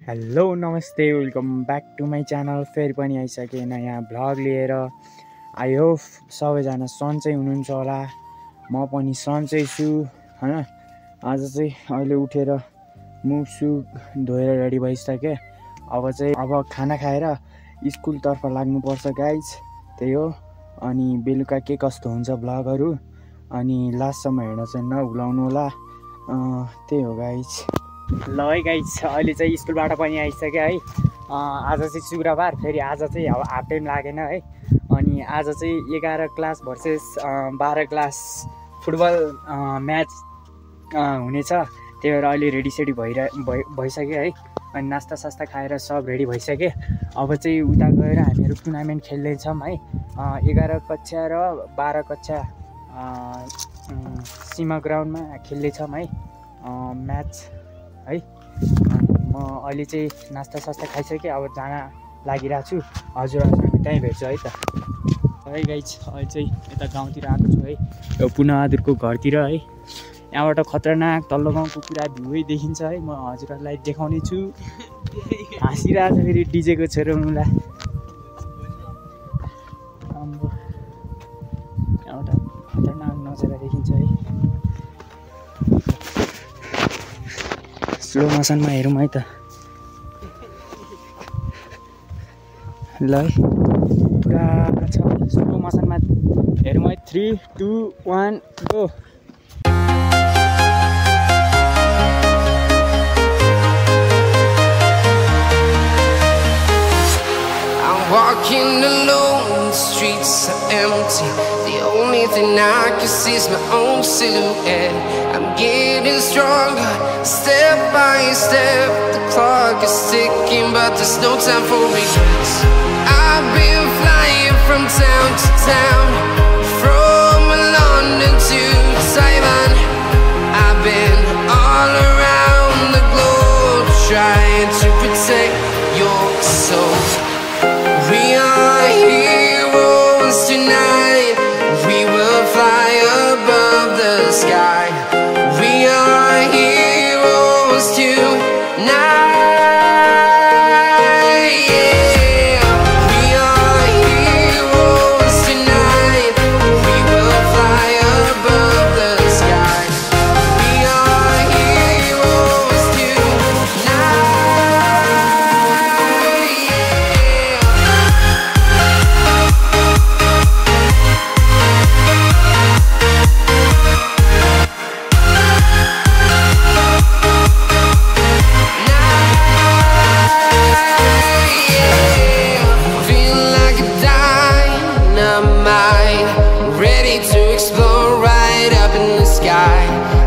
Hello नमस्ते welcome back to my channel. फेरि पनि आइसकेँ नयाँ भ्लग लिएर। आई होप सबैजना सन्चै हुनुहुन्छ होला। म पनि सन्चै छु हैन। आज चाहिँ अहिले उठेर मुखसुख धोएर रेडी भइसकेँ। अब खाना खाएर स्कुलतर्फ लाग्नुपर्छ गाइज। त्यही हो। अनि बेलुका के कस्तो हुन्छ भ्लगहरू अनि लास्टसम्म हेर्न चाहिँ नभुलाउनु होला। त्यही हो गाइज। ल है गाइज, अहिले चाहिँ स्कुलबाट पनि आइसक्यो है। आज चाहिँ शुक्रबार, फेरि आज चाहिँ अब हाफ टाइम लागेन है। अनि आज चाहिँ 11 class versus 12 class football match हुनेछ। त्यही भएर अहिले रेडी भइसक्यो है। अनि नास्ता खाएर सब रेडी भइसक्यो। अब चाहिँ उता गएर हामीहरू टुर्नामेन्ट खेल्दैछौँ है। 11 कक्षा र 12 कक्षा सीमा ग्राउन्डमा खेल्दैछौँ है म्याच है। म अहिले चाहिँ नास्ता खाइसकेँ। अब जान लागिरहेको छु। हजुरहरूसँग त्यहीँ भेट्छु है त। है गाइज, अहिले चाहिँ यता गाउँतिर आएको छु है, यो पुनबहादुरको घरतिर है। यहाँबाट खतरनाक तल्लो गाउँको पुरा भ्यूै देखिन्छ है। म हजुरहरूलाई देखाउने छु। हाँसिरहेको छ फेरि डिजेको छोरो मुला। यहाँबाट खतरनाक नजारा देखिन्छ है। स्लो मोसनमा हेरौँ है त। ल है, पुरा छ। स्लो मोसनमा हेरौँ है। 3, 2, 1 go. Walking alone, the streets are empty. The only thing I can see is my own silhouette. I'm getting stronger, step by step. The clock is ticking, but there's no time for regrets. I've been flying from town to town, from London to Taiwan. I've been all around the globe, trying to protect your soul. We are heroes tonight. We will fly above the sky. We are heroes tonight. Yeah. We are heroes tonight. We will fly above the sky. We are heroes tonight. Yeah. Feel like a dynamite, ready to explode right up in the sky.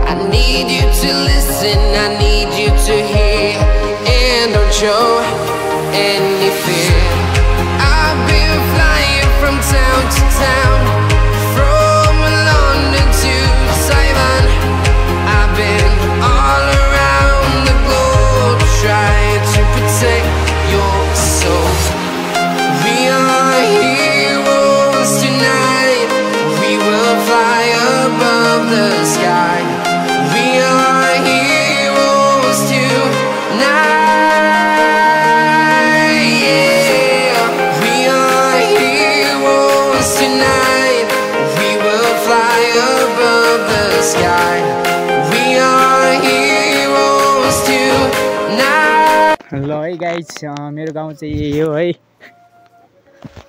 I need you to listen, I need you to hear, and don't show any fear. I've been flying from town to town, from London to Taiwan. I've been all around the globe, trying to protect your soul. We are heroes tonight. We will fly above the sky. We are heroes tonight. Yeah. We are heroes tonight. We will fly above the sky. We are heroes tonight. ल है guys, मेरो गाउँ चाहिँ यही हो है।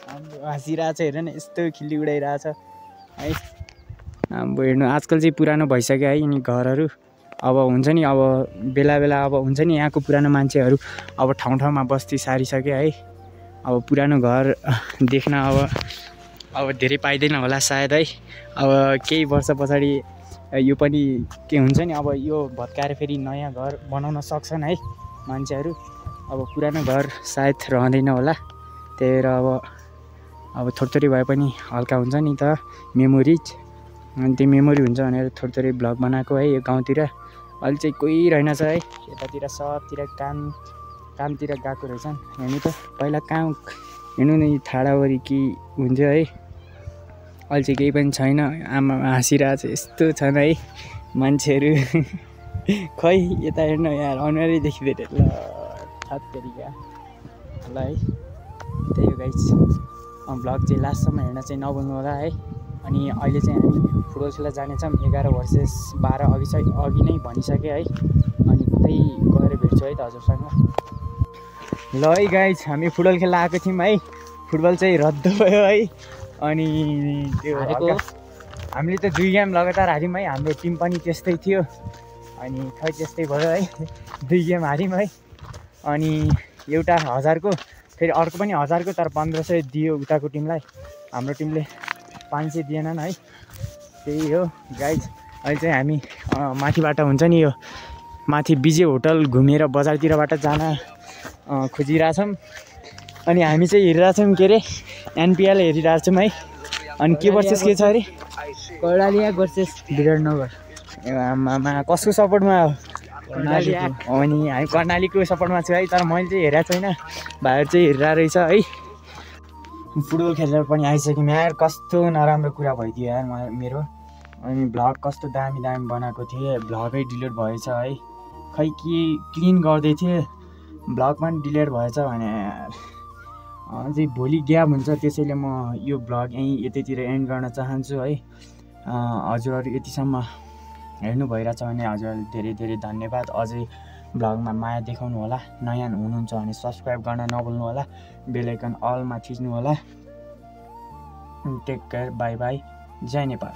हाम्रो हाँसिरहेको छ, हेर न यस्तो खिल्ली उडाइरहेछ है। हाम्रो हेर्नु आजकल चाहिँ पुरानो भइसक्यो है यिनी घरहरू। अब हुन्छ नि, अब बेला अब हुन्छ नि, यहाँको पुरानो मान्छेहरू अब ठाउँमा बस्ती सारिसक्यो है। अब पुरानो घर देख्न अब धेरै पाइँदैन होला सायद है। अब केही वर्ष पछाडि यो पनि के हुन्छ नि, अब यो भत्काएर फेरि नयाँ घर बनाउन सक्छन् है मान्छेहरू। अब पुरानो घर सायद रहँदैन होला। त्यही भएर अब थोरै भए पनि हल्का हुन्छ नि त मेमोरिज। अनि त्यो मेमोरी हुन्छ भनेर थोरै भ्लग बनाएको है। यो गाउँतिर अहिले चाहिँ कोही रहेनछ है। यतातिर सबतिर कामतिर गएको रहेछन्। हेर्नु त, पहिला कहाँ हेर्नु नि ठाडावरी कि हुन्थ्यो है। अहिले चाहिँ केही पनि छैन। आमा हाँसिरहेको छ, यस्तो छन् है मान्छेहरू। खै यता हेर्नु यार, अनुहारै देखिँदैन। ल हत्तेरिका ल है त्यही हो गाइस ब्लग चाहिँ लास्टसम्म हेर्न चाहिँ नभुल्नु होला है अनि अहिले चाहिँ हामी फुटबल खेल्न जानेछौँ 11 भर्सेस 12 अघि नै भनिसकेँ है अनि उतै गएर भेट्छु है त हजुरसँग ल है गाइस हामी फुटबल खेल्न आएको थियौँ है फुटबल चाहिँ रद्द भयो है अनि त्यो हामीले त 2 गेम लगातार हार्यौँ है हाम्रो टिम पनि त्यस्तै थियो अनि खै त्यस्तै भयो है 2 गेम हार्यौँ है अनि एउटा 1000 को फेरि अर्को पनि 1000 को तर 1500 दियो उताको टिमलाई हाम्रो टिमले 500 दिएनन् है त्यही हो गाइज अहिले चाहिँ हामी माथिबाट हुन्छ नि यो माथि विजय होटल घुमेर बजारतिरबाट जान खोजिरहेछौँ अनि हामी चाहिँ हेरिरहेछौँ के अरे एनपिएल हेरिरहेछौँ है अनि के वर्सेस के छ अरे कर्णाली वर्सेस विराटनगर आमामा कसको सपोर्टमा हो अनि हामी कर्णालीको सपोर्टमा छु है तर मैले चाहिँ हेरेको छैन भाइहरू चाहिँ हेरिरहेको रहेछ है फुटबल खेलेर पनि आइसक्यौँ यार कस्तो नराम्रो कुरा भइदियो यार मेरो अनि भ्लग कस्तो दामी बनाएको थिएँ भ्लगै डिलिट भएछ है खै के क्लिन गर्दै थिएँ भ्लग पनि डिलिट भएछ भने अझै भोलि ग्याप हुन्छ त्यसैले म यो भ्लग यतैतिर एन्ड गर्न चाहन्छु है हजुरहरू यतिसम्म हेर्नु भइरहेछ भने हजुरहरूले धेरै धेरै धन्यवाद अझै भ्लगमा माया देखाउनु होला नयाँ हुनुहुन्छ भने सब्सक्राइब गर्न नभुल्नु होला बेल आइकन अलमा थिच्नु होला टेक केयर बाई बाई जय नेपाल।